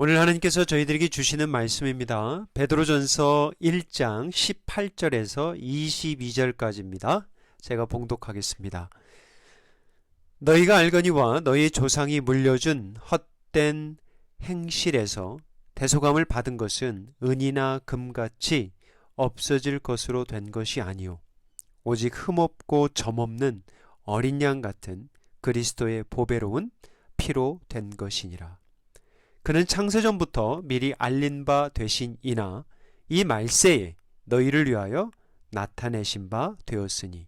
오늘 하나님께서 저희들에게 주시는 말씀입니다. 베드로전서 1장 18절에서 22절까지입니다. 제가 봉독하겠습니다. 너희가 알거니와 너희 조상이 물려준 헛된 행실에서 대속함을 받은 것은 은이나 금같이 없어질 것으로 된 것이 아니요 오직 흠없고 점없는 어린 양 같은 그리스도의 보배로운 피로 된 것이니라. 그는 창세전부터 미리 알린 바 되신 이나 이 말세에 너희를 위하여 나타내신 바 되었으니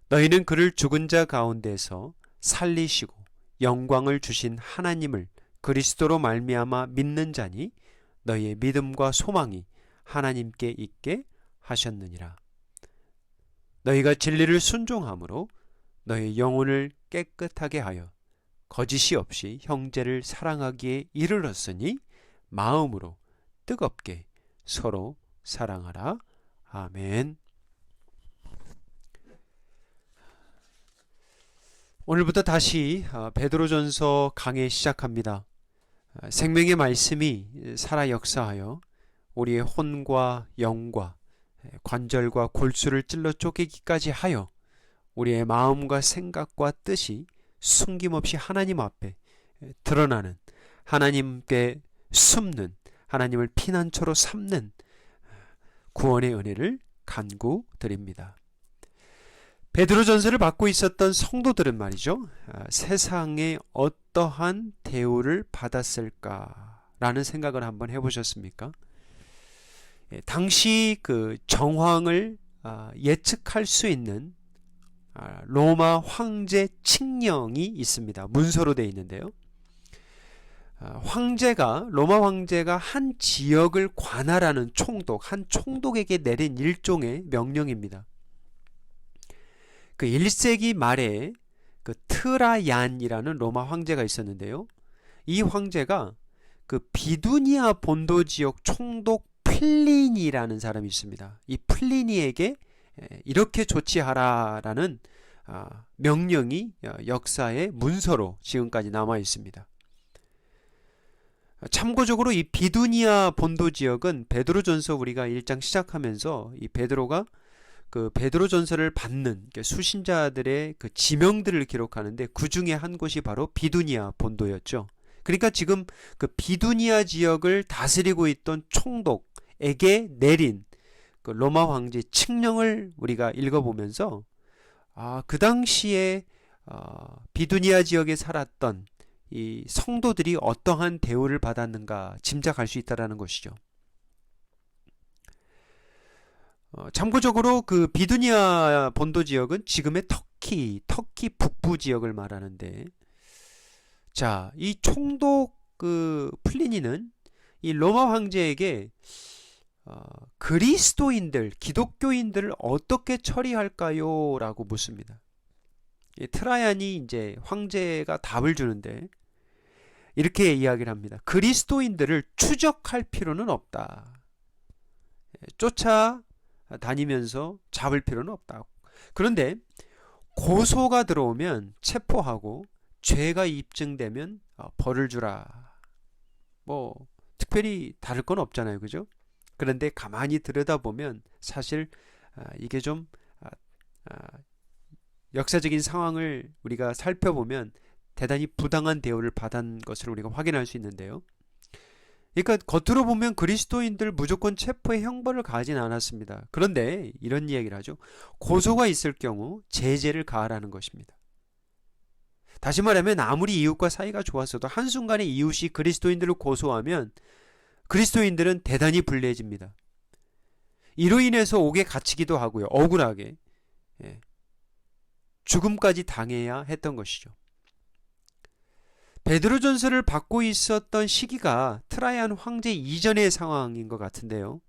너희는 그를 죽은 자 가운데서 살리시고 영광을 주신 하나님을 그리스도로 말미암아 믿는 자니 너희의 믿음과 소망이 하나님께 있게 하셨느니라. 너희가 진리를 순종함으로 너희 영혼을 깨끗하게 하여 거짓이 없이 형제를 사랑하기에 이르렀으니 마음으로 뜨겁게 서로 사랑하라. 아멘. 오늘부터 다시 베드로전서 강해 시작합니다. 생명의 말씀이 살아 역사하여 우리의 혼과 영과 관절과 골수를 찔러 쪼개기까지 하여 우리의 마음과 생각과 뜻이 숨김없이 하나님 앞에 드러나는, 하나님께 숨는, 하나님을 피난처로 삼는 구원의 은혜를 간구드립니다. 베드로전서를 받고 있었던 성도들은 말이죠, 세상에 어떠한 대우를 받았을까라는 생각을 한번 해보셨습니까? 당시 그 정황을 예측할 수 있는 로마 황제 칙령이 있습니다. 문서로 되어 있는데요. 로마 황제가 한 지역을 관할하는 총독, 한 총독에게 내린 일종의 명령입니다. 그 1세기 말에 그 트라얀이라는 로마 황제가 있었는데요. 이 황제가 그 비두니아 본도 지역 총독 플리니라는 사람이 있습니다. 이 플리니에게 이렇게 조치하라라는 명령이 역사의 문서로 지금까지 남아 있습니다. 참고적으로 이 비두니아 본도 지역은 베드로전서 우리가 1장 시작하면서 이 베드로가 그 베드로전서를 받는 수신자들의 그 지명들을 기록하는데 그 중에 한 곳이 바로 비두니아 본도였죠. 그러니까 지금 그 비두니아 지역을 다스리고 있던 총독에게 내린 그 로마 황제 칙령을 우리가 읽어보면서 그 당시에 비두니아 지역에 살았던 이 성도들이 어떠한 대우를 받았는가 짐작할 수 있다는 것이죠. 참고적으로 그 비두니아 본도 지역은 지금의 터키 북부 지역을 말하는데, 자, 이 총독 그 플리니는 이 로마 황제에게 그리스도인들, 기독교인들을 어떻게 처리할까요? 라고 묻습니다. 트라얀이 이제 황제가 답을 주는데 이렇게 이야기를 합니다. 그리스도인들을 추적할 필요는 없다. 쫓아다니면서 잡을 필요는 없다. 그런데 고소가 들어오면 체포하고 죄가 입증되면 벌을 주라. 뭐 특별히 다를 건 없잖아요, 그죠? 그런데 가만히 들여다보면 사실 이게 좀 역사적인 상황을 우리가 살펴보면 대단히 부당한 대우를 받은 것을 우리가 확인할 수 있는데요. 그러니까 겉으로 보면 그리스도인들 무조건 체포의 형벌을 가하진 않았습니다. 그런데 이런 이야기를 하죠. 고소가 있을 경우 제재를 가하라는 것입니다. 다시 말하면 아무리 이웃과 사이가 좋았어도 한순간에 이웃이 그리스도인들을 고소하면 그리스도인들은 대단히 불리해집니다. 이로 인해서 옥에 갇히기도 하고요. 억울하게 죽음까지 당해야 했던 것이죠. 베드로전서를 받고 있었던 시기가 트라얀 황제 이전의 상황인 것 같은데요.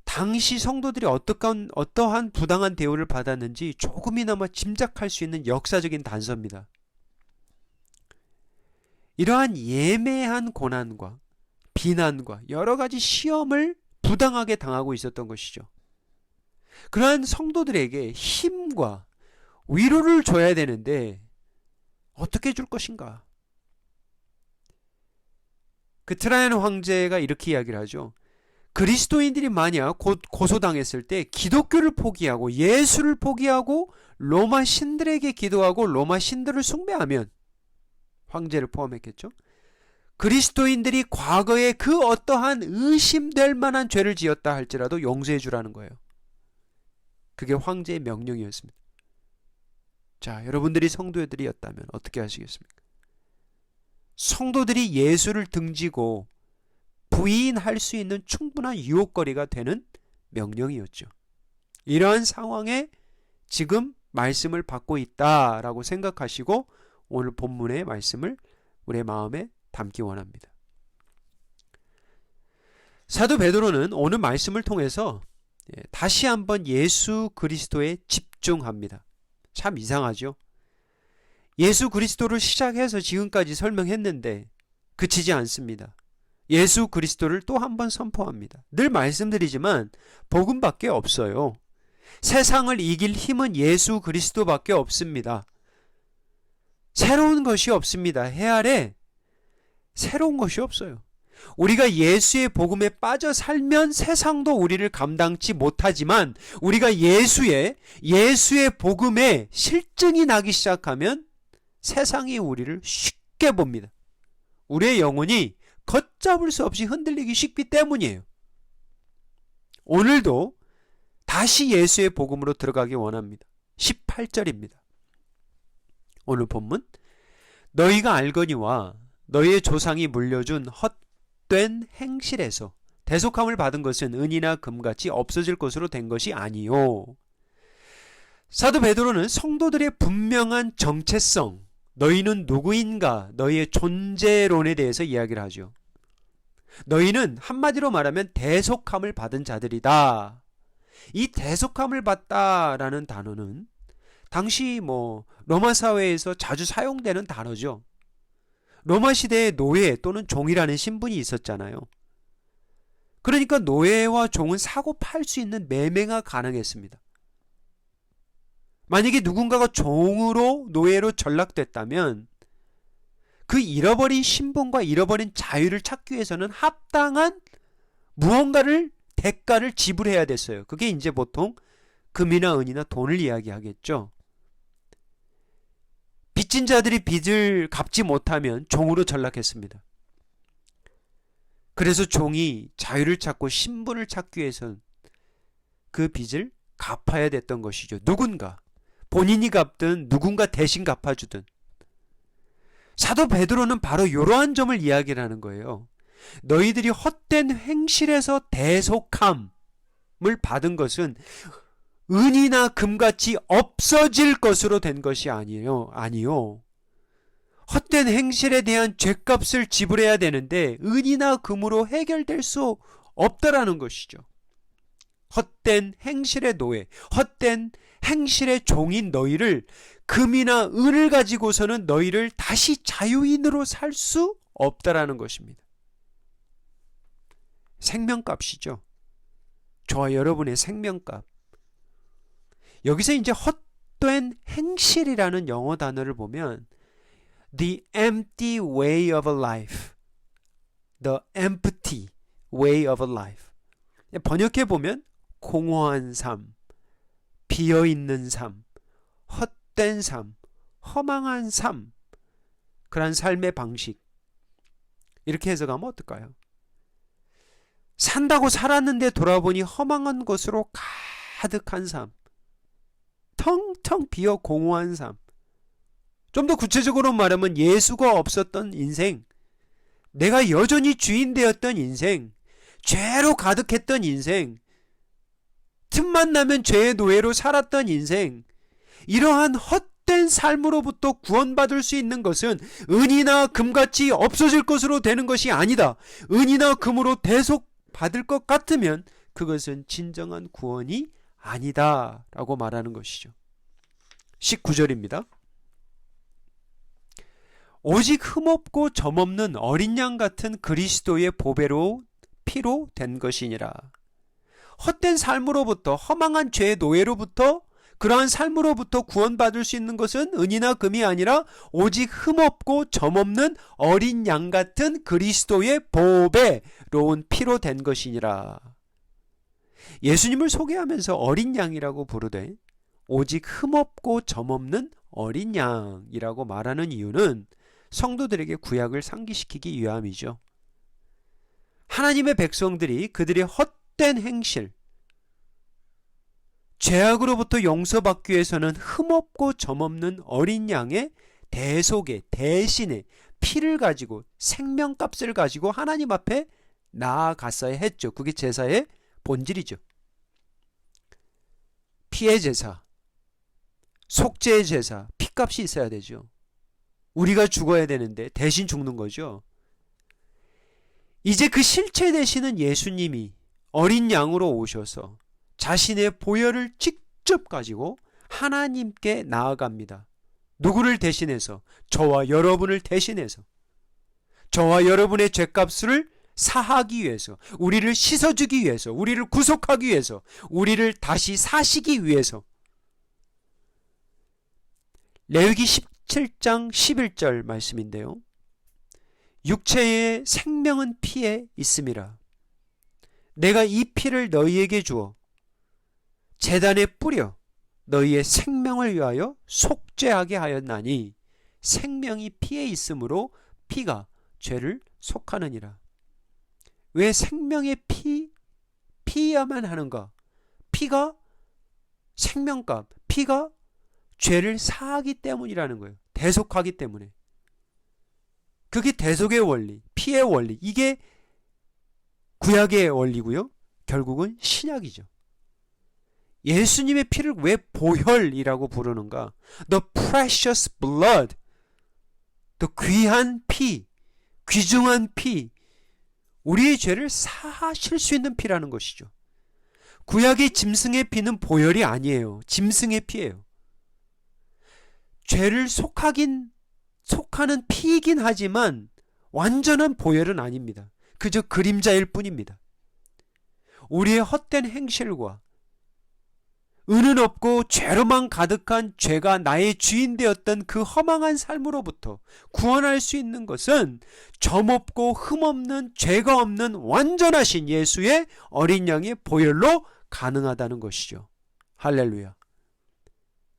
당시 성도들이 어떠한 부당한 대우를 받았는지 조금이나마 짐작할 수 있는 역사적인 단서입니다. 이러한 예매한 고난과 비난과 여러 가지 시험을 부당하게 당하고 있었던 것이죠. 그러한 성도들에게 힘과 위로를 줘야 되는데 어떻게 줄 것인가? 그 트라이안 황제가 이렇게 이야기를 하죠. 그리스도인들이 만약 곧 고소당했을 때 기독교를 포기하고 예수를 포기하고 로마 신들에게 기도하고 로마 신들을 숭배하면, 황제를 포함했겠죠. 그리스도인들이 과거에 그 어떠한 의심될 만한 죄를 지었다 할지라도 용서해 주라는 거예요. 그게 황제의 명령이었습니다. 자, 여러분들이 성도들이었다면 어떻게 하시겠습니까? 성도들이 예수를 등지고 부인할 수 있는 충분한 유혹거리가 되는 명령이었죠. 이러한 상황에 지금 말씀을 받고 있다라고 생각하시고 오늘 본문의 말씀을 우리의 마음에 담기 원합니다. 사도 베드로는 오늘 말씀을 통해서 다시 한번 예수 그리스도에 집중합니다. 참 이상하죠? 예수 그리스도를 시작해서 지금까지 설명했는데 그치지 않습니다. 예수 그리스도를 또 한 번 선포합니다. 늘 말씀드리지만 복음밖에 없어요. 세상을 이길 힘은 예수 그리스도밖에 없습니다. 새로운 것이 없습니다. 해 아래 새로운 것이 없어요. 우리가 예수의 복음에 빠져 살면 세상도 우리를 감당치 못하지만 우리가 예수의 복음에 실증이 나기 시작하면 세상이 우리를 쉽게 봅니다. 우리의 영혼이 걷잡을 수 없이 흔들리기 쉽기 때문이에요. 오늘도 다시 예수의 복음으로 들어가기 원합니다. 18절입니다. 오늘 본문, 너희가 알거니와 너희의 조상이 물려준 헛된 행실에서 대속함을 받은 것은 은이나 금같이 없어질 것으로 된 것이 아니요. 사도 베드로는 성도들의 분명한 정체성, 너희는 누구인가, 너희의 존재론에 대해서 이야기를 하죠. 너희는 한마디로 말하면 대속함을 받은 자들이다. 이 대속함을 받다라는 단어는 당시 로마 사회에서 자주 사용되는 단어죠. 로마 시대에 노예 또는 종이라는 신분이 있었잖아요. 그러니까 노예와 종은 사고 팔 수 있는 매매가 가능했습니다. 만약에 누군가가 종으로 노예로 전락됐다면 그 잃어버린 신분과 잃어버린 자유를 찾기 위해서는 합당한 무언가를 대가를 지불해야 됐어요. 그게 이제 보통 금이나 은이나 돈을 이야기하겠죠. 빚진 자들이 빚을 갚지 못하면 종으로 전락했습니다. 그래서 종이 자유를 찾고 신분을 찾기 위해서는 그 빚을 갚아야 됐던 것이죠. 누군가, 본인이 갚든 누군가 대신 갚아주든. 사도 베드로는 바로 이러한 점을 이야기를 하는 거예요. 너희들이 헛된 행실에서 대속함을 받은 것은 은이나 금같이 없어질 것으로 된 것이 아니요. 헛된 행실에 대한 죗값을 지불해야 되는데 은이나 금으로 해결될 수 없다라는 것이죠. 헛된 행실의 노예, 헛된 행실의 종인 너희를, 금이나 은을 가지고서는 너희를 다시 자유인으로 살 수 없다라는 것입니다. 생명값이죠. 저와 여러분의 생명값. 여기서 이제 헛된 행실이라는 영어 단어를 보면 The empty way of a life, The empty way of a life. 번역해 보면 공허한 삶, 비어있는 삶, 헛된 삶, 허망한 삶, 그런 삶의 방식, 이렇게 해석하면 어떨까요? 산다고 살았는데 돌아보니 허망한 것으로 가득한 삶, 텅텅 비어 공허한 삶. 좀 더 구체적으로 말하면 예수가 없었던 인생, 내가 여전히 주인 되었던 인생, 죄로 가득했던 인생, 틈만 나면 죄의 노예로 살았던 인생, 이러한 헛된 삶으로부터 구원받을 수 있는 것은 은이나 금같이 없어질 것으로 되는 것이 아니다. 은이나 금으로 대속받을 것 같으면 그것은 진정한 구원이 아니다 라고 말하는 것이죠. 19절입니다. 오직 흠없고 점없는 어린 양 같은 그리스도의 보배로 피로 된 것이니라. 헛된 삶으로부터, 허망한 죄의 노예로부터 그러한 삶으로부터 구원받을 수 있는 것은 은이나 금이 아니라 오직 흠없고 점없는 어린 양 같은 그리스도의 보배로운 피로 된 것이니라. 예수님을 소개하면서 어린 양이라고 부르되 오직 흠없고 점없는 어린 양이라고 말하는 이유는 성도들에게 구약을 상기시키기 위함이죠. 하나님의 백성들이 그들의 헛된 행실, 죄악으로부터 용서받기 위해서는 흠없고 점없는 어린 양의 대속의 대신의 피를 가지고 생명값을 가지고 하나님 앞에 나아갔어야 했죠. 그게 제사의 본질이죠. 피의 제사, 속죄의 제사, 피값이 있어야 되죠. 우리가 죽어야 되는데 대신 죽는 거죠. 이제 그 실체 되시는 예수님이 어린 양으로 오셔서 자신의 보혈을 직접 가지고 하나님께 나아갑니다. 누구를 대신해서? 저와 여러분을 대신해서. 저와 여러분의 죄값을 사하기 위해서, 우리를 씻어주기 위해서, 우리를 구속하기 위해서, 우리를 다시 사시기 위해서. 레위기 17장 11절 말씀인데요. 육체의 생명은 피에 있음이라. 내가 이 피를 너희에게 주어 제단에 뿌려 너희의 생명을 위하여 속죄하게 하였나니 생명이 피에 있으므로 피가 죄를 속하느니라. 왜 생명의 피야만 하는가? 피가 생명값, 피가 죄를 사하기 때문이라는 거예요. 대속하기 때문에. 그게 대속의 원리, 피의 원리, 이게 구약의 원리고요. 결국은 신약이죠. 예수님의 피를 왜 보혈이라고 부르는가? The precious blood, 더 귀한 피, 귀중한 피, 우리의 죄를 사하실 수 있는 피라는 것이죠. 구약의 짐승의 피는 보혈이 아니에요. 짐승의 피예요. 죄를 속하는 피이긴 하지만 완전한 보혈은 아닙니다. 그저 그림자일 뿐입니다. 우리의 헛된 행실과 은은 없고 죄로만 가득한 죄가 나의 주인 되었던 그 허망한 삶으로부터 구원할 수 있는 것은 점없고 흠없는 죄가 없는 완전하신 예수의 어린 양의 보혈로 가능하다는 것이죠. 할렐루야.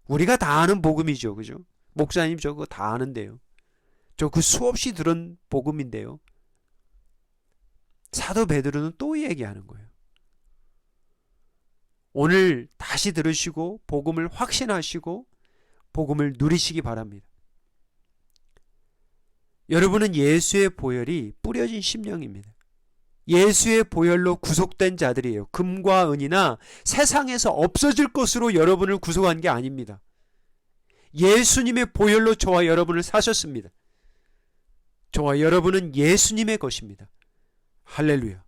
우리가 다 아는 복음이죠. 그죠? 목사님 저거 다 아는데요. 저 그 수없이 들은 복음인데요. 사도 베드로는 또 얘기하는 거예요. 오늘 다시 들으시고 복음을 확신하시고 복음을 누리시기 바랍니다. 여러분은 예수의 보혈이 뿌려진 심령입니다. 예수의 보혈로 구속된 자들이에요. 금과 은이나 세상에서 없어질 것으로 여러분을 구속한 게 아닙니다. 예수님의 보혈로 저와 여러분을 사셨습니다. 저와 여러분은 예수님의 것입니다. 할렐루야.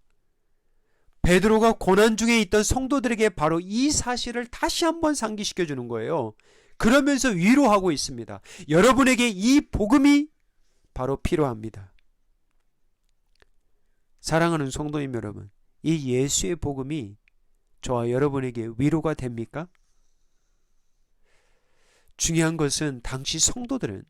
베드로가 고난 중에 있던 성도들에게 바로 이 사실을 다시 한번 상기시켜 주는 거예요. 그러면서 위로하고 있습니다. 여러분에게 이 복음이 바로 필요합니다. 사랑하는 성도님 여러분, 이 예수의 복음이 저와 여러분에게 위로가 됩니까? 중요한 것은 당시 성도들은,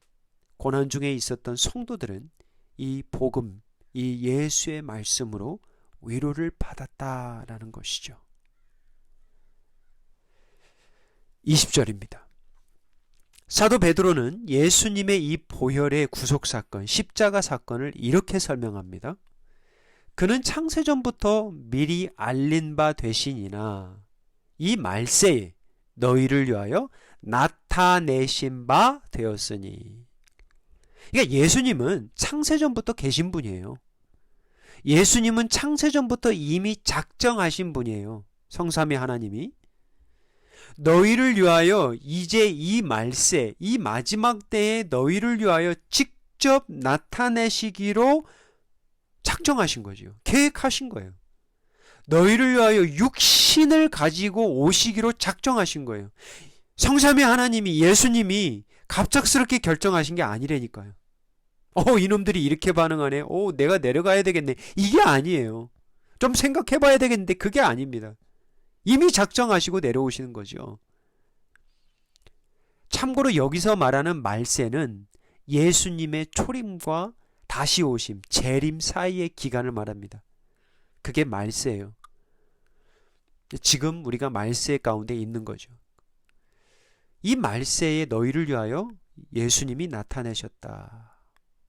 고난 중에 있었던 성도들은 이 복음, 이 예수의 말씀으로 위로를 받았다라는 것이죠. 20절입니다. 사도 베드로는 예수님의 이 보혈의 구속사건, 십자가 사건을 이렇게 설명합니다. 그는 창세전부터 미리 알린 바 되시니나 이 말세에 너희를 위하여 나타내신 바 되었으니. 그러니까 예수님은 창세전부터 계신 분이에요. 예수님은 창세전부터 이미 작정하신 분이에요. 성삼위 하나님이. 너희를 위하여 이제 이 말세, 이 마지막 때에 너희를 위하여 직접 나타내시기로 작정하신 거죠. 계획하신 거예요. 너희를 위하여 육신을 가지고 오시기로 작정하신 거예요. 성삼위 하나님이, 예수님이 갑작스럽게 결정하신 게 아니라니까요. 이놈들이 이렇게 반응하네. 내가 내려가야 되겠네. 이게 아니에요. 좀 생각해 봐야 되겠는데 그게 아닙니다. 이미 작정하시고 내려오시는 거죠. 참고로 여기서 말하는 말세는 예수님의 초림과 다시 오심, 재림 사이의 기간을 말합니다. 그게 말세예요. 지금 우리가 말세 가운데 있는 거죠. 이 말세에 너희를 위하여 예수님이 나타내셨다.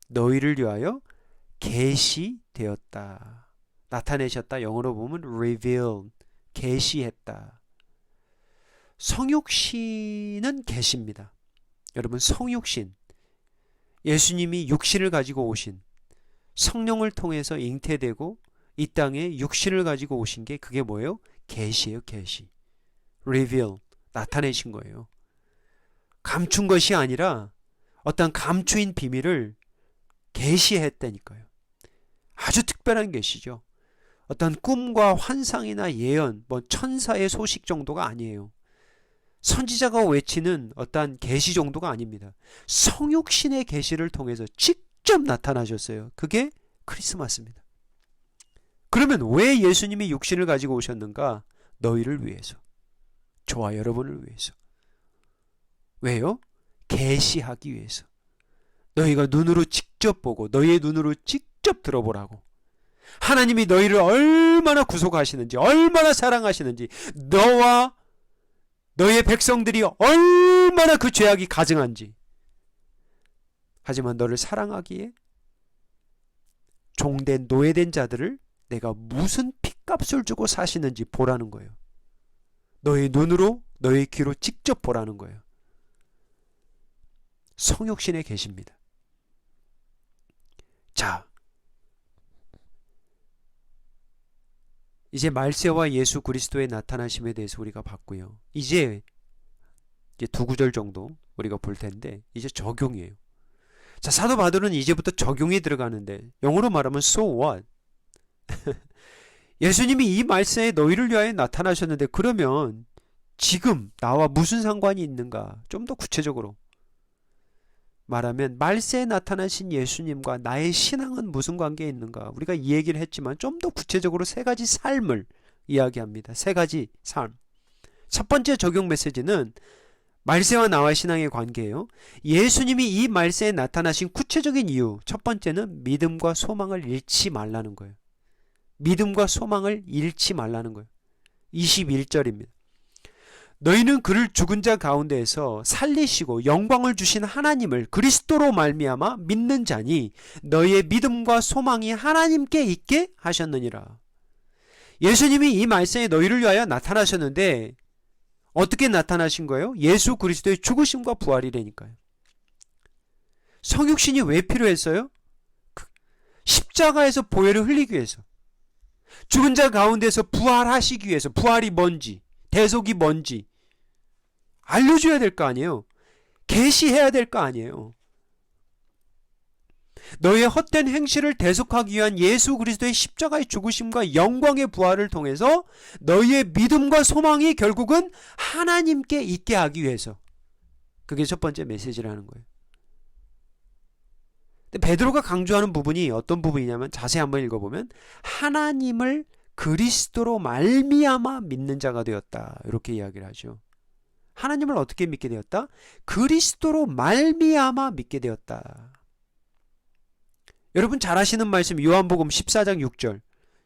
너희를 위하여 계시되었다. 나타내셨다. 영어로 보면 reveal, 계시했다. 성육신은 계시입니다. 여러분, 성육신, 예수님이 육신을 가지고 오신, 성령을 통해서 잉태되고 이 땅에 육신을 가지고 오신 게 그게 뭐예요? 계시예요. 계시. reveal, 나타내신 거예요. 감춘 것이 아니라 어떤 감추인 비밀을 계시했다니까요. 아주 특별한 계시죠. 어떤 꿈과 환상이나 예언, 천사의 소식 정도가 아니에요. 선지자가 외치는 어떠한 계시 정도가 아닙니다. 성육신의 계시를 통해서 직접 나타나셨어요. 그게 크리스마스입니다. 그러면 왜 예수님이 육신을 가지고 오셨는가? 너희를 위해서. 저와 여러분을 위해서. 왜요? 계시하기 위해서. 너희가 눈으로 직접 보고 너희의 눈으로 직접 들어보라고. 하나님이 너희를 얼마나 구속하시는지, 얼마나 사랑하시는지, 너와 너희의 백성들이 얼마나 그 죄악이 가증한지. 하지만 너를 사랑하기에 종된 노예된 자들을 내가 무슨 핏값을 주고 사시는지 보라는 거예요. 너의 눈으로, 너의 귀로 직접 보라는 거예요. 성육신에 계십니다. 자, 이제 말세와 예수 그리스도의 나타나심에 대해서 우리가 봤고요. 이제 두 구절 정도 우리가 볼 텐데 이제 적용이에요. 자, 사도 바울은 이제부터 적용이 들어가는데 영어로 말하면 so what? 예수님이 이 말세에 너희를 위하여 나타나셨는데 그러면 지금 나와 무슨 상관이 있는가? 좀 더 구체적으로 말하면 말세에 나타나신 예수님과 나의 신앙은 무슨 관계에 있는가? 우리가 이 얘기를 했지만 좀 더 구체적으로 세 가지 삶을 이야기합니다. 세 가지 삶. 첫 번째 적용 메시지는 말세와 나와 신앙의 관계예요. 예수님이 이 말세에 나타나신 구체적인 이유. 첫 번째는 믿음과 소망을 잃지 말라는 거예요. 믿음과 소망을 잃지 말라는 거예요. 21절입니다. 너희는 그를 죽은 자 가운데에서 살리시고 영광을 주신 하나님을 그리스도로 말미암아 믿는 자니 너희의 믿음과 소망이 하나님께 있게 하셨느니라. 예수님이 이 말세에 너희를 위하여 나타나셨는데 어떻게 나타나신 거예요? 예수 그리스도의 죽으심과 부활이라니까요. 성육신이 왜 필요했어요? 십자가에서 보혈을 흘리기 위해서. 죽은 자 가운데서 부활하시기 위해서. 부활이 뭔지, 대속이 뭔지 알려줘야 될 거 아니에요. 계시해야 될 거 아니에요. 너의 헛된 행실을 대속하기 위한 예수 그리스도의 십자가의 죽으심과 영광의 부활을 통해서 너희의 믿음과 소망이 결국은 하나님께 있게 하기 위해서. 그게 첫 번째 메시지라는 거예요. 근데 베드로가 강조하는 부분이 어떤 부분이냐면 자세히 한번 읽어보면 하나님을 그리스도로 말미암아 믿는 자가 되었다. 이렇게 이야기를 하죠. 하나님을 어떻게 믿게 되었다? 그리스도로 말미암아 믿게 되었다. 여러분 잘 아시는 말씀 요한복음 14장 6절.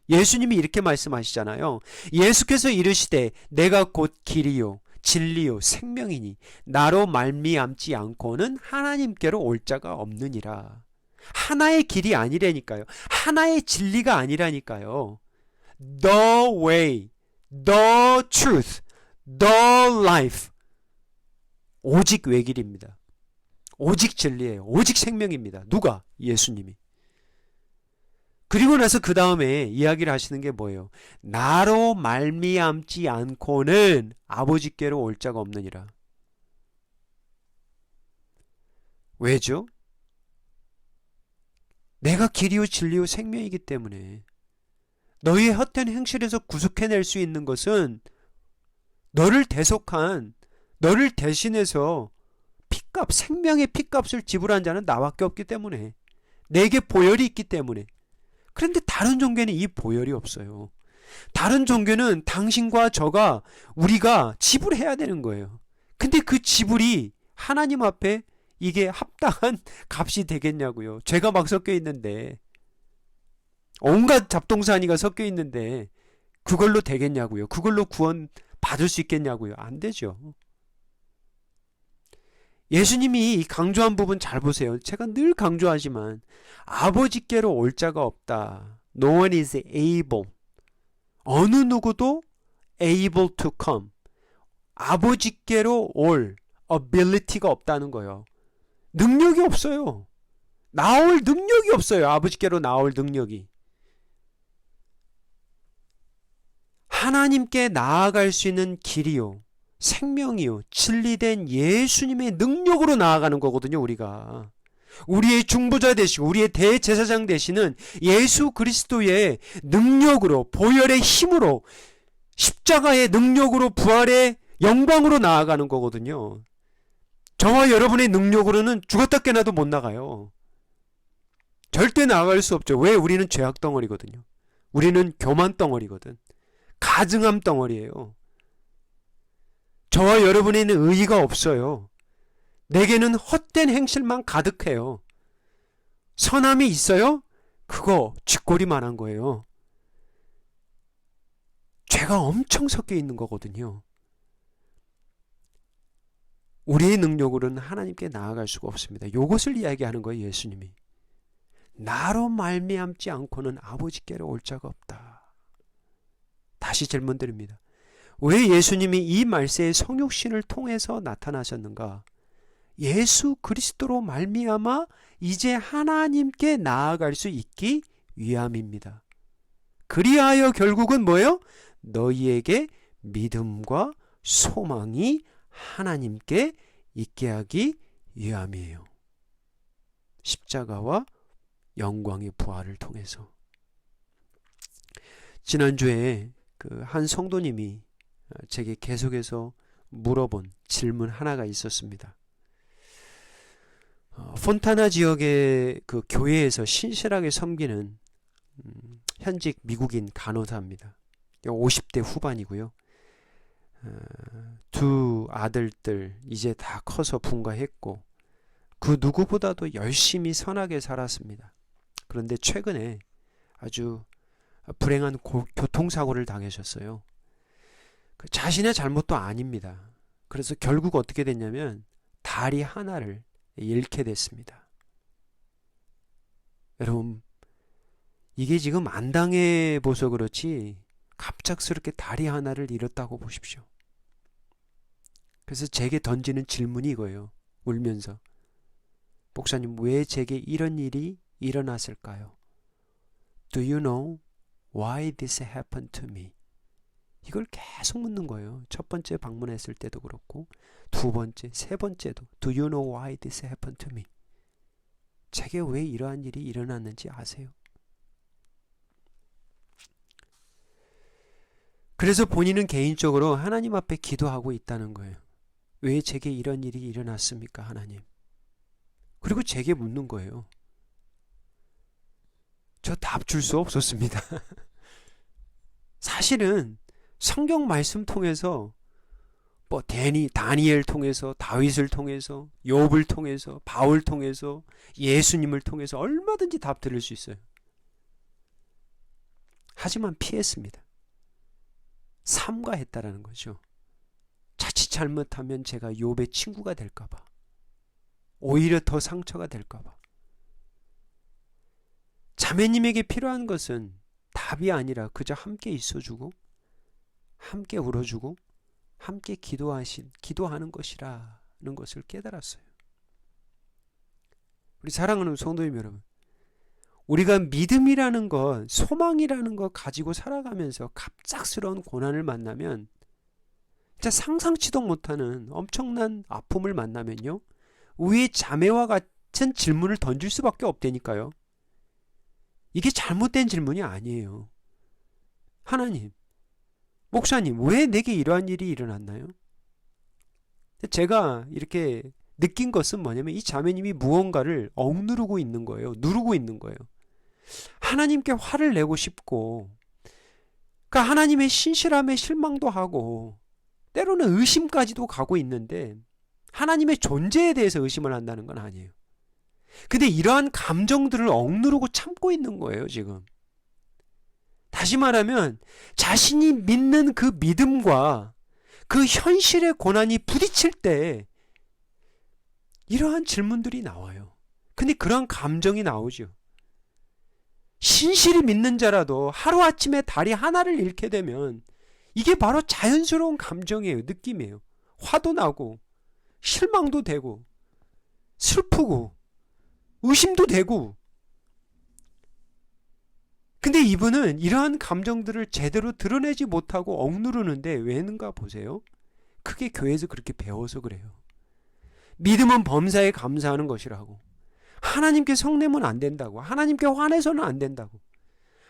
예수님이 이렇게 말씀하시잖아요. 예수께서 이르시되 내가 곧 길이요 진리요 생명이니 나로 말미암지 않고는 하나님께로 올 자가 없느니라. 하나의 길이 아니라니까요. 하나의 진리가 아니라니까요. The way, the truth, the life. 오직 외길입니다. 오직 진리예요. 오직 생명입니다. 누가? 예수님이. 그리고 나서 그 다음에 이야기를 하시는 게 뭐예요? 나로 말미암지 않고는 아버지께로 올 자가 없느니라. 왜죠? 내가 길이요 진리요 생명이기 때문에. 너희의 헛된 행실에서 구속해낼 수 있는 것은 너를 대속한, 너를 대신해서 핏값, 생명의 핏값을 지불한 자는 나밖에 없기 때문에, 내게 보혈이 있기 때문에. 그런데 다른 종교는 이 보혈이 없어요. 다른 종교는 당신과 저가, 우리가 지불해야 되는 거예요. 근데 그 지불이 하나님 앞에 이게 합당한 값이 되겠냐고요. 죄가 막 섞여 있는데, 온갖 잡동사니가 섞여 있는데 그걸로 되겠냐고요. 그걸로 구원 받을 수 있겠냐고요. 안 되죠. 예수님이 이 강조한 부분 잘 보세요. 제가 늘 강조하지만 아버지께로 올 자가 없다. No one is able. 어느 누구도 able to come. 아버지께로 올 ability가 없다는 거예요. 능력이 없어요. 나올 능력이 없어요. 아버지께로 나올 능력이. 하나님께 나아갈 수 있는 길이요, 생명이요, 진리된 예수님의 능력으로 나아가는 거거든요. 우리가 우리의 중보자 되시고 우리의 대제사장 되시는 예수 그리스도의 능력으로, 보혈의 힘으로, 십자가의 능력으로, 부활의 영광으로 나아가는 거거든요. 저와 여러분의 능력으로는 죽었다 깨나도 못 나가요. 절대 나아갈 수 없죠. 왜? 우리는 죄악 덩어리거든요. 우리는 교만 덩어리거든. 가증함 덩어리예요. 저와 여러분에는 의의가 없어요. 내게는 헛된 행실만 가득해요. 선함이 있어요? 그거 쥐꼬리만한 거예요. 죄가 엄청 섞여 있는 거거든요. 우리의 능력으로는 하나님께 나아갈 수가 없습니다. 이것을 이야기하는 거예요. 예수님이. 나로 말미암지 않고는 아버지께로 올 자가 없다. 다시 질문 드립니다. 왜 예수님이 이 말세의 성육신을 통해서 나타나셨는가? 예수 그리스도로 말미암아 이제 하나님께 나아갈 수 있기 위함입니다. 그리하여 결국은 뭐예요? 너희에게 믿음과 소망이 하나님께 있게 하기 위함이에요. 십자가와 영광의 부활을 통해서. 지난주에 그 한 성도님이 제게 계속해서 물어본 질문 하나가 있었습니다. 폰타나 지역의 그 교회에서 신실하게 섬기는 현직 미국인 간호사입니다. 50대 후반이고요. 두 아들들 이제 다 커서 분가했고 그 누구보다도 열심히 선하게 살았습니다. 그런데 최근에 아주 불행한 교통사고를 당하셨어요. 자신의 잘못도 아닙니다. 그래서 결국 어떻게 됐냐면 다리 하나를 잃게 됐습니다. 여러분, 이게 지금 안 당해봐서 그렇지 갑작스럽게 다리 하나를 잃었다고 보십시오. 그래서 제게 던지는 질문이 이거예요. 울면서. 목사님, 왜 제게 이런 일이 일어났을까요? Do you know why this happened to me? 이걸 계속 묻는 거예요. 첫 번째 방문했을 때도 그렇고 두 번째, 세 번째도 Do you know why this happened to me? 제게 왜 이러한 일이 일어났는지 아세요? 그래서 본인은 개인적으로 하나님 앞에 기도하고 있다는 거예요. 왜 제게 이런 일이 일어났습니까, 하나님? 그리고 제게 묻는 거예요. 저 답 줄 수 없었습니다. 사실은 성경 말씀 통해서 뭐 다니엘 통해서, 다윗을 통해서, 욥을 통해서, 바울 통해서, 예수님을 통해서 얼마든지 답 들을 수 있어요. 하지만 피했습니다. 삼가했다라는 거죠. 자칫 잘못하면 제가 욥의 친구가 될까 봐. 오히려 더 상처가 될까 봐. 자매님에게 필요한 것은 답이 아니라 그저 함께 있어주고 함께 울어주고 함께 기도하는 것이라는 것을 깨달았어요. 우리 사랑하는 성도님 여러분, 우리가 믿음이라는 것, 소망이라는 것 가지고 살아가면서 갑작스러운 고난을 만나면 진짜 상상치도 못하는 엄청난 아픔을 만나면요, 우리 자매와 같은 질문을 던질 수밖에 없다니까요. 이게 잘못된 질문이 아니에요. 하나님, 목사님, 왜 내게 이러한 일이 일어났나요? 제가 이렇게 느낀 것은 뭐냐면 이 자매님이 무언가를 억누르고 있는 거예요. 누르고 있는 거예요. 하나님께 화를 내고 싶고, 그러니까 하나님의 신실함에 실망도 하고 때로는 의심까지도 가고 있는데 하나님의 존재에 대해서 의심을 한다는 건 아니에요. 근데 이러한 감정들을 억누르고 참고 있는 거예요, 지금. 다시 말하면 자신이 믿는 그 믿음과 그 현실의 고난이 부딪힐 때 이러한 질문들이 나와요. 근데 그러한 감정이 나오죠. 신실히 믿는 자라도 하루아침에 다리 하나를 잃게 되면 이게 바로 자연스러운 감정이에요. 느낌이에요. 화도 나고 실망도 되고 슬프고 의심도 되고. 근데 이분은 이러한 감정들을 제대로 드러내지 못하고 억누르는데 왜는가 보세요. 크게 교회에서 그렇게 배워서 그래요. 믿음은 범사에 감사하는 것이라고. 하나님께 성내면 안 된다고. 하나님께 화내서는 안 된다고.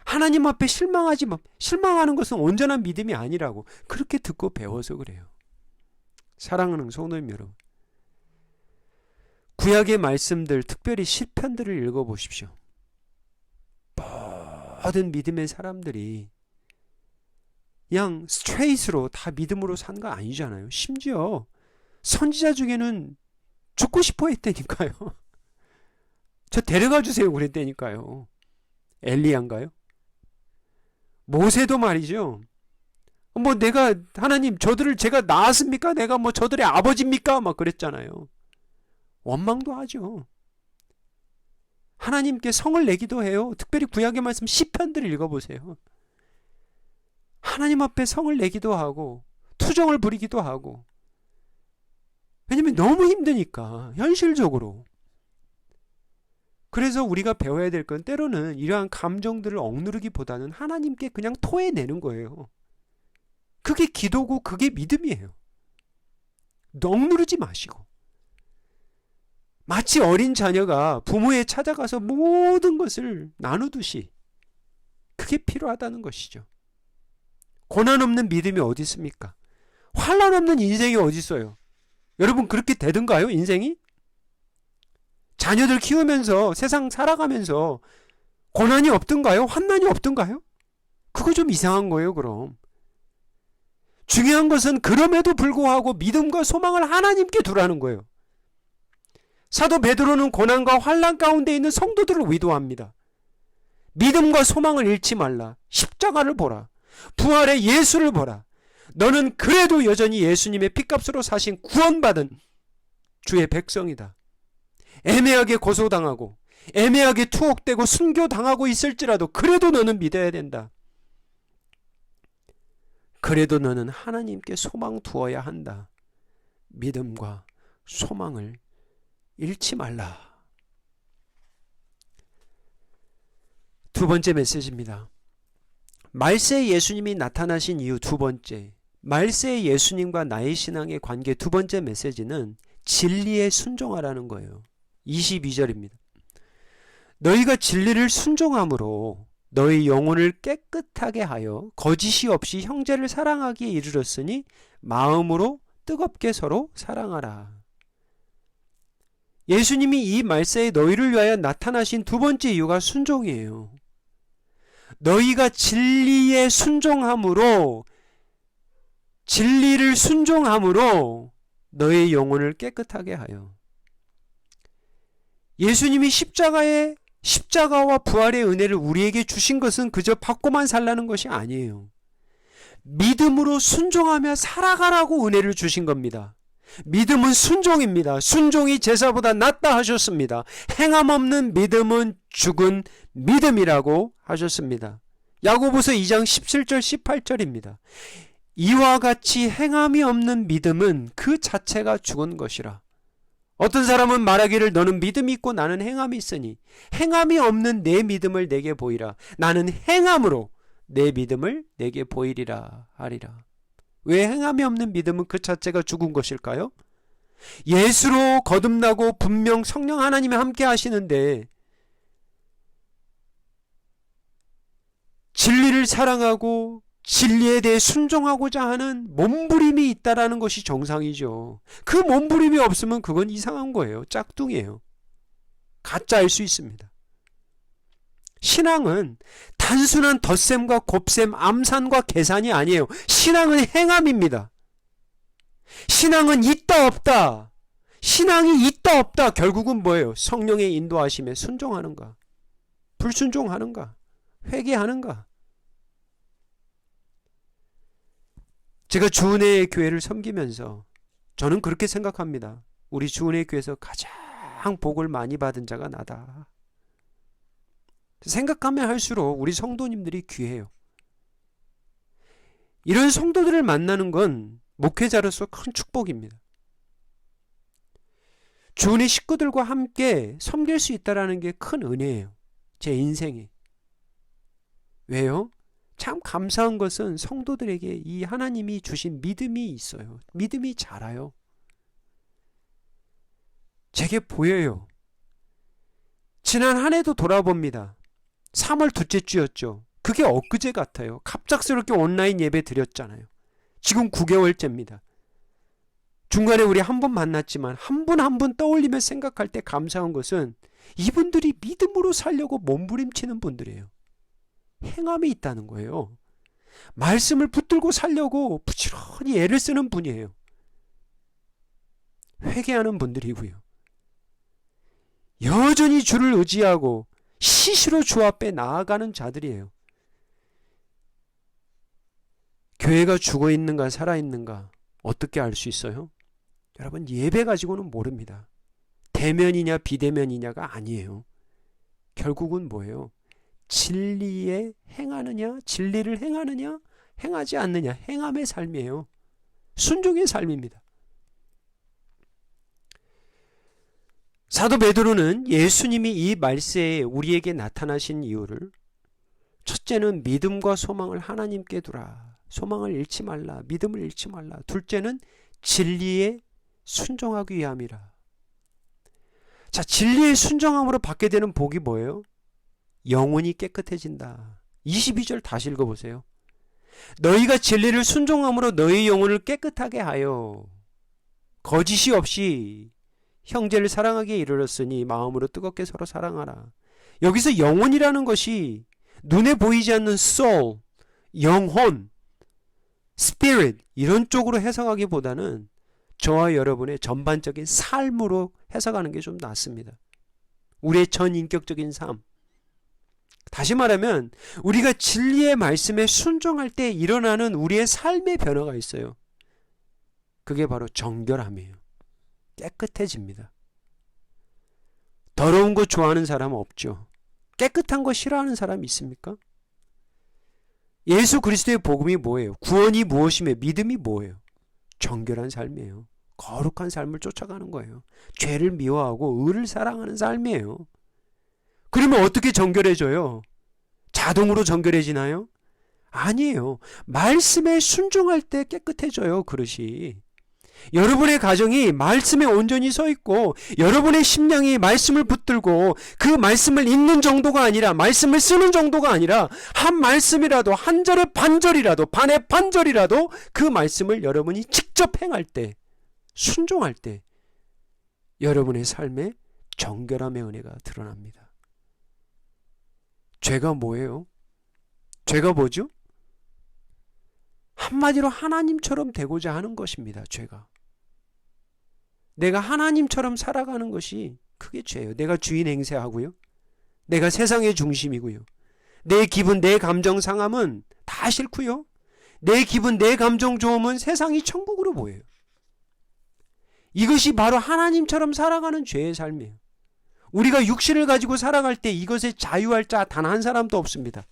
하나님 앞에 실망하는 것은 온전한 믿음이 아니라고. 그렇게 듣고 배워서 그래요. 사랑하는 성도님 여러분, 구약의 말씀들, 특별히 시편들을 읽어보십시오. 모든 믿음의 사람들이 그냥 스트레이트로 다 믿음으로 산 거 아니잖아요. 심지어 선지자 중에는 죽고 싶어 했다니까요. 저 데려가 주세요 그랬다니까요. 엘리야인가요? 모세도 말이죠. 내가 하나님 저들을 제가 낳았습니까? 내가 저들의 아버지입니까? 막 그랬잖아요. 원망도 하죠. 하나님께 성을 내기도 해요. 특별히 구약의 말씀 시편들을 읽어보세요. 하나님 앞에 성을 내기도 하고 투정을 부리기도 하고. 왜냐면 너무 힘드니까 현실적으로. 그래서 우리가 배워야 될 건 때로는 이러한 감정들을 억누르기보다는 하나님께 그냥 토해내는 거예요. 그게 기도고 그게 믿음이에요. 억누르지 마시고. 마치 어린 자녀가 부모에 찾아가서 모든 것을 나누듯이 그게 필요하다는 것이죠. 고난 없는 믿음이 어디 있습니까? 환난 없는 인생이 어디 있어요? 여러분 그렇게 되던가요? 인생이? 자녀들 키우면서 세상 살아가면서 고난이 없던가요? 환난이 없던가요? 그거 좀 이상한 거예요. 그럼 중요한 것은 그럼에도 불구하고 믿음과 소망을 하나님께 두라는 거예요. 사도 베드로는 고난과 환난 가운데 있는 성도들을 위도합니다. 믿음과 소망을 잃지 말라. 십자가를 보라. 부활의 예수를 보라. 너는 그래도 여전히 예수님의 핏값으로 사신 구원받은 주의 백성이다. 애매하게 고소당하고 애매하게 투옥되고 순교당하고 있을지라도 그래도 너는 믿어야 된다. 그래도 너는 하나님께 소망 두어야 한다. 믿음과 소망을 잃지 말라. 두 번째 메시지입니다. 말세에 예수님이 나타나신 이유 두 번째. 말세의 예수님과 나의 신앙의 관계 두 번째 메시지는 진리에 순종하라는 거예요. 22절입니다. 너희가 진리를 순종함으로 너희 영혼을 깨끗하게 하여 거짓이 없이 형제를 사랑하기에 이르렀으니 마음으로 뜨겁게 서로 사랑하라. 예수님이 이 말세에 너희를 위하여 나타나신 두 번째 이유가 순종이에요. 너희가 진리에 순종함으로 진리를 순종함으로 너의 영혼을 깨끗하게 하여. 예수님이 십자가와 부활의 은혜를 우리에게 주신 것은 그저 받고만 살라는 것이 아니에요. 믿음으로 순종하며 살아가라고 은혜를 주신 겁니다. 믿음은 순종입니다. 순종이 제사보다 낫다 하셨습니다. 행함 없는 믿음은 죽은 믿음이라고 하셨습니다. 야고보서 2장 17절 18절입니다. 이와 같이 행함이 없는 믿음은 그 자체가 죽은 것이라. 어떤 사람은 말하기를 너는 믿음이 있고 나는 행함이 있으니 행함이 없는 내 믿음을 내게 보이라. 나는 행함으로 내 믿음을 내게 보이리라 하리라. 왜 행함이 없는 믿음은 그 자체가 죽은 것일까요? 예수로 거듭나고 분명 성령 하나님이 함께 하시는데 진리를 사랑하고 진리에 대해 순종하고자 하는 몸부림이 있다라는 것이 정상이죠. 그 몸부림이 없으면 그건 이상한 거예요. 짝퉁이에요. 가짜일 수 있습니다. 신앙은 단순한 덧셈과 곱셈, 암산과 계산이 아니에요. 신앙은 행함입니다. 신앙은 있다 없다, 신앙이 있다 없다 결국은 뭐예요? 성령의 인도하심에 순종하는가? 불순종하는가? 회개하는가? 제가 주은혜 교회를 섬기면서 저는 그렇게 생각합니다. 우리 주은혜 교회에서 가장 복을 많이 받은 자가 나다. 생각하면 할수록 우리 성도님들이 귀해요. 이런 성도들을 만나는 건 목회자로서 큰 축복입니다. 주은혜 식구들과 함께 섬길 수 있다는 게 큰 은혜예요. 제 인생에. 왜요? 참 감사한 것은 성도들에게 이 하나님이 주신 믿음이 있어요. 믿음이 자라요. 제게 보여요. 지난 한 해도 돌아봅니다. 3월 둘째 주였죠. 그게 엊그제 같아요. 갑작스럽게 온라인 예배 드렸잖아요. 지금 9개월째입니다. 중간에 우리 한 번 만났지만 한 분 한 분 떠올리며 생각할 때 감사한 것은 이분들이 믿음으로 살려고 몸부림치는 분들이에요. 행함이 있다는 거예요. 말씀을 붙들고 살려고 부지런히 애를 쓰는 분이에요. 회개하는 분들이고요. 여전히 주를 의지하고 시시로 주 앞에 나아가는 자들이에요. 교회가 죽어 있는가 살아 있는가 어떻게 알 수 있어요? 여러분, 예배 가지고는 모릅니다. 대면이냐 비대면이냐가 아니에요. 결국은 뭐예요? 진리에 행하느냐, 진리를 행하느냐, 행하지 않느냐, 행함의 삶이에요. 순종의 삶입니다. 사도 베드로는 예수님이 이 말세에 우리에게 나타나신 이유를, 첫째는 믿음과 소망을 하나님께 두라. 소망을 잃지 말라. 믿음을 잃지 말라. 둘째는 진리에 순종하기 위함이라. 자, 진리에 순종함으로 받게 되는 복이 뭐예요? 영혼이 깨끗해진다. 22절 다시 읽어보세요. 너희가 진리를 순종함으로 너희 영혼을 깨끗하게 하여 거짓이 없이 형제를 사랑하기에 이르렀으니 마음으로 뜨겁게 서로 사랑하라. 여기서 영혼이라는 것이 눈에 보이지 않는 soul, 영혼, spirit 이런 쪽으로 해석하기보다는 저와 여러분의 전반적인 삶으로 해석하는 게 좀 낫습니다. 우리의 전인격적인 삶. 다시 말하면 우리가 진리의 말씀에 순종할 때 일어나는 우리의 삶의 변화가 있어요. 그게 바로 정결함이에요. 깨끗해집니다. 더러운 거 좋아하는 사람은 없죠. 깨끗한 거 싫어하는 사람이 있습니까? 예수 그리스도의 복음이 뭐예요? 구원이 무엇이며 믿음이 뭐예요? 정결한 삶이에요. 거룩한 삶을 쫓아가는 거예요. 죄를 미워하고 의를 사랑하는 삶이에요. 그러면 어떻게 정결해져요? 자동으로 정결해지나요? 아니에요. 말씀에 순종할 때 깨끗해져요, 그릇이. 여러분의 가정이 말씀에 온전히 서 있고 여러분의 심령이 말씀을 붙들고 그 말씀을 읽는 정도가 아니라 말씀을 쓰는 정도가 아니라 한 말씀이라도 한 절의 반절이라도 반의 반절이라도 그 말씀을 여러분이 직접 행할 때 순종할 때 여러분의 삶에 정결함의 은혜가 드러납니다. 죄가 뭐예요? 죄가 뭐죠? 한마디로 하나님처럼 되고자 하는 것입니다. 죄가. 내가 하나님처럼 살아가는 것이 그게 죄예요. 내가 주인 행세하고요. 내가 세상의 중심이고요. 내 기분, 내 감정 상함은 다 싫고요. 내 기분, 내 감정 좋으면 세상이 천국으로 보여요. 이것이 바로 하나님처럼 살아가는 죄의 삶이에요. 우리가 육신을 가지고 살아갈 때 이것에 자유할 자 단 한 사람도 없습니다.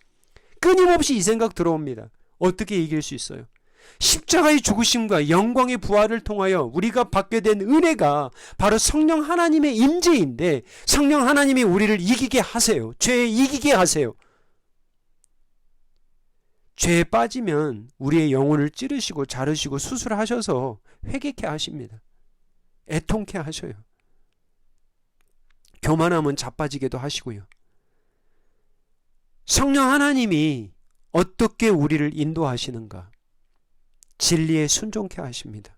끊임없이 이 생각 들어옵니다. 어떻게 이길 수 있어요? 십자가의 죽으심과 영광의 부활을 통하여 우리가 받게 된 은혜가 바로 성령 하나님의 임재인데 성령 하나님이 우리를 이기게 하세요. 죄에 이기게 하세요. 죄에 빠지면 우리의 영혼을 찌르시고 자르시고 수술하셔서 회개케 하십니다. 애통케 하셔요. 교만하면 자빠지게도 하시고요. 성령 하나님이 어떻게 우리를 인도하시는가? 진리에 순종케 하십니다.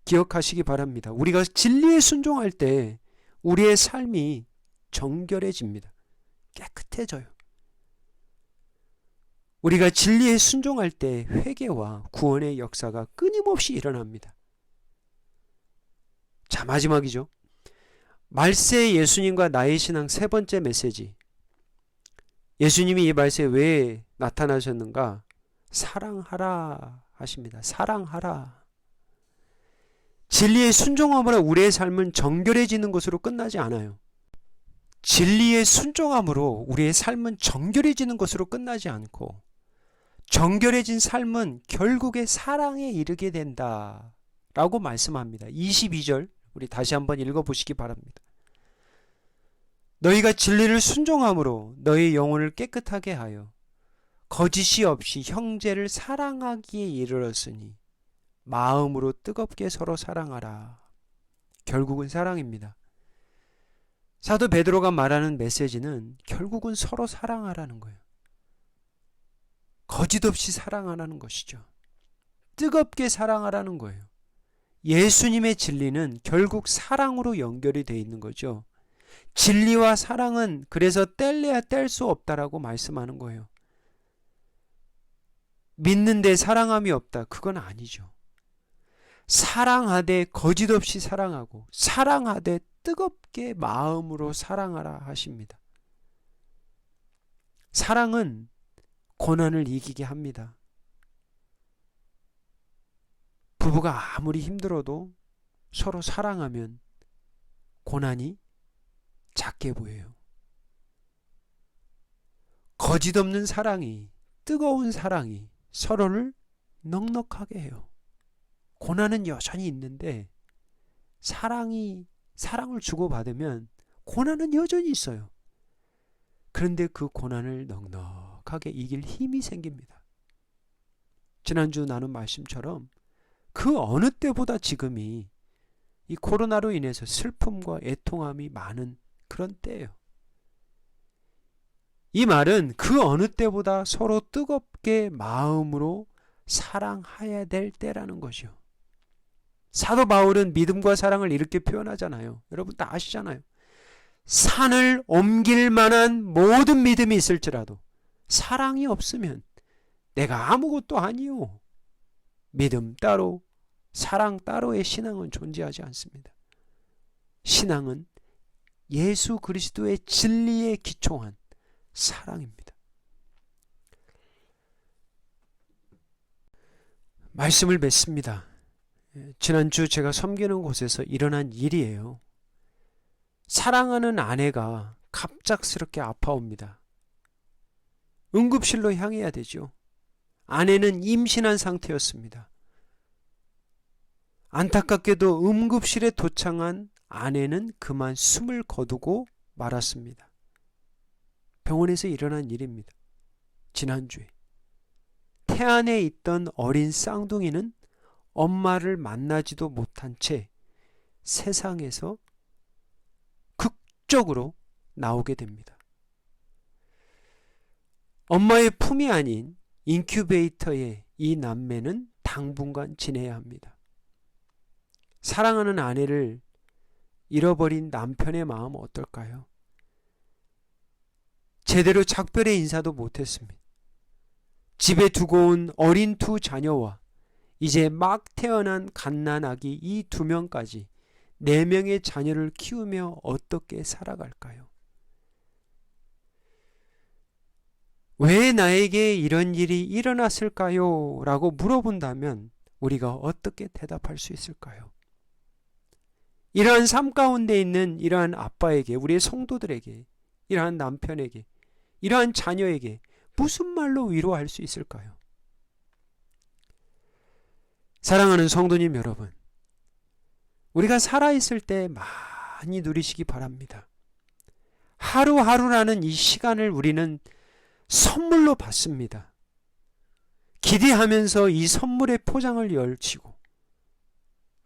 기억하시기 바랍니다. 우리가 진리에 순종할 때 우리의 삶이 정결해집니다. 깨끗해져요. 우리가 진리에 순종할 때 회개와 구원의 역사가 끊임없이 일어납니다. 자, 마지막이죠. 말세 예수님과 나의 신앙 세 번째 메시지. 예수님이 이 말세에 왜 나타나셨는가? 사랑하라 하십니다. 사랑하라. 진리의 순종함으로 우리의 삶은 정결해지는 것으로 끝나지 않아요. 진리의 순종함으로 우리의 삶은 정결해지는 것으로 끝나지 않고, 정결해진 삶은 결국에 사랑에 이르게 된다 라고 말씀합니다. 22절 우리 다시 한번 읽어보시기 바랍니다. 너희가 진리를 순종함으로 너희 영혼을 깨끗하게 하여 거짓이 없이 형제를 사랑하기에 이르렀으니 마음으로 뜨겁게 서로 사랑하라. 결국은 사랑입니다. 사도 베드로가 말하는 메시지는 결국은 서로 사랑하라는 거예요. 거짓 없이 사랑하라는 것이죠. 뜨겁게 사랑하라는 거예요. 예수님의 진리는 결국 사랑으로 연결이 되어 있는 거죠. 진리와 사랑은 그래서 뗄래야 뗄 수 없다라고 말씀하는 거예요. 믿는데 사랑함이 없다. 그건 아니죠. 사랑하되 거짓 없이 사랑하고, 사랑하되 뜨겁게 마음으로 사랑하라 하십니다. 사랑은 고난을 이기게 합니다. 부부가 아무리 힘들어도 서로 사랑하면 고난이 작게 보여요. 거짓 없는 사랑이, 뜨거운 사랑이 서로를 넉넉하게 해요. 고난은 여전히 있는데 사랑을 주고받으면 고난은 여전히 있어요. 그런데 그 고난을 넉넉하게 이길 힘이 생깁니다. 지난주 나눈 말씀처럼 그 어느 때보다 지금이 이 코로나로 인해서 슬픔과 애통함이 많은 그런 때예요. 이 말은 그 어느 때보다 서로 뜨겁게 마음으로 사랑해야 될 때라는 것이요. 사도 바울은 믿음과 사랑을 이렇게 표현하잖아요. 여러분 다 아시잖아요. 산을 옮길 만한 모든 믿음이 있을지라도 사랑이 없으면 내가 아무것도 아니요. 믿음 따로, 사랑 따로의 신앙은 존재하지 않습니다. 신앙은 예수 그리스도의 진리에 기초한 사랑입니다. 말씀을 맺습니다. 지난주 제가 섬기는 곳에서 일어난 일이에요. 사랑하는 아내가 갑작스럽게 아파옵니다. 응급실로 향해야 되죠. 아내는 임신한 상태였습니다. 안타깝게도 응급실에 도착한 아내는 그만 숨을 거두고 말았습니다. 병원에서 일어난 일입니다. 지난주에. 태안에 있던 어린 쌍둥이는 엄마를 만나지도 못한 채 세상에서 극적으로 나오게 됩니다. 엄마의 품이 아닌 인큐베이터에 이 남매는 당분간 지내야 합니다. 사랑하는 아내를 잃어버린 남편의 마음 어떨까요? 제대로 작별의 인사도 못했습니다. 집에 두고 온 어린 두 자녀와 이제 막 태어난 갓난아기 이 두 명까지 4명의 자녀를 키우며 어떻게 살아갈까요? 왜 나에게 이런 일이 일어났을까요? 라고 물어본다면 우리가 어떻게 대답할 수 있을까요? 이러한 삶 가운데 있는 이러한 아빠에게, 우리의 성도들에게, 이러한 남편에게, 이러한 자녀에게 무슨 말로 위로할 수 있을까요? 사랑하는 성도님 여러분, 우리가 살아있을 때 많이 누리시기 바랍니다. 하루하루라는 이 시간을 우리는 선물로 받습니다. 기대하면서 이 선물의 포장을 열치고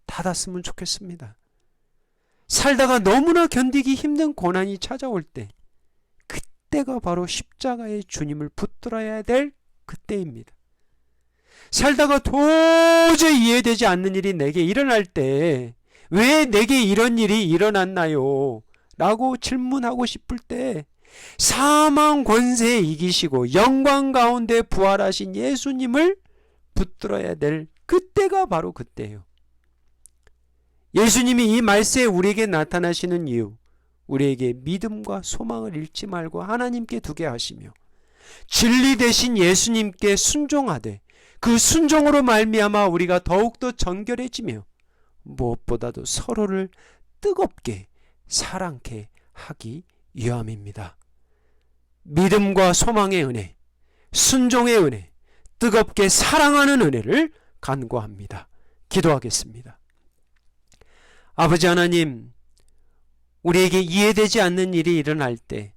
닫았으면 좋겠습니다. 살다가 너무나 견디기 힘든 고난이 찾아올 때, 그때가 바로 십자가의 주님을 붙들어야 될 그때입니다. 살다가 도저히 이해되지 않는 일이 내게 일어날 때, 왜 내게 이런 일이 일어났나요? 라고 질문하고 싶을 때, 사망 권세에 이기시고 영광 가운데 부활하신 예수님을 붙들어야 될 그때가 바로 그때예요. 예수님이 이 말세에 우리에게 나타나시는 이유, 우리에게 믿음과 소망을 잃지 말고 하나님께 두게 하시며 진리 대신 예수님께 순종하되 그 순종으로 말미암아 우리가 더욱더 정결해지며 무엇보다도 서로를 뜨겁게 사랑케 하기 위함입니다. 믿음과 소망의 은혜, 순종의 은혜, 뜨겁게 사랑하는 은혜를 간구합니다. 기도하겠습니다. 아버지 하나님, 우리에게 이해되지 않는 일이 일어날 때,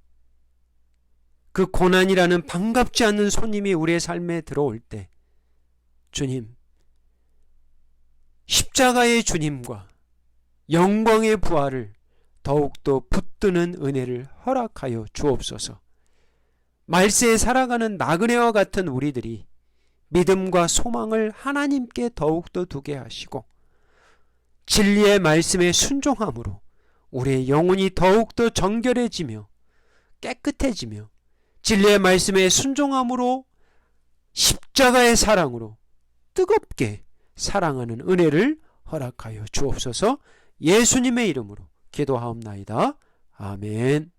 그 고난이라는 반갑지 않는 손님이 우리의 삶에 들어올 때, 주님, 십자가의 주님과 영광의 부활을 더욱더 붙드는 은혜를 허락하여 주옵소서. 말세에 살아가는 나그네와 같은 우리들이 믿음과 소망을 하나님께 더욱더 두게 하시고 진리의 말씀에 순종함으로 우리의 영혼이 더욱더 정결해지며 깨끗해지며 진리의 말씀에 순종함으로 십자가의 사랑으로 뜨겁게 사랑하는 은혜를 허락하여 주옵소서. 예수님의 이름으로 기도하옵나이다. 아멘.